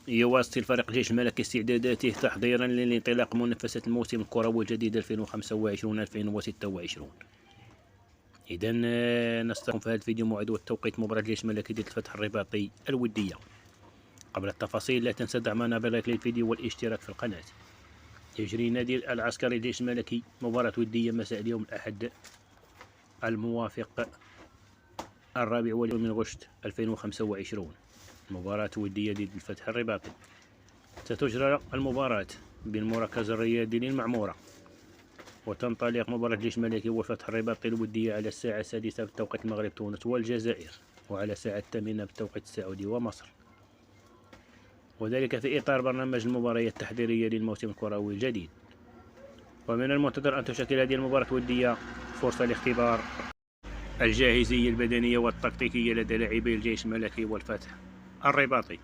يواصل فريق الجيش الملكي استعداداته تحضيرا لانطلاق منافسة الموسم الكروي الجديد 2025-2026. إذا نستقبل في هذا الفيديو موعد والتوقيت مباراة الجيش الملكي ضد الفتح الرباطي الودية. قبل التفاصيل لا تنسى دعمنا بلايك للفيديو والاشتراك في القناة. يجري نادي العسكري الجيش الملكي مباراة ودية مساء اليوم الأحد الموافق 4 من غشت 2025. مباراة ودية ضد الفتح الرباطي. ستجرى المباراة بالمركز الرياضي للمعمورة، وتنطلق مباراة الجيش الملكي والفتح الرباطي الودية على الساعة 6 بتوقيت المغرب تونس والجزائر، وعلى الساعة 8 بتوقيت السعودي ومصر، وذلك في إطار برنامج المباريات التحضيرية للموسم الكروي الجديد. ومن المنتظر أن تشكل هذه المباراة الودية فرصة لاختبار الجاهزية البدنية والتكتيكية لدى لاعبي الجيش الملكي والفتح الرباطي.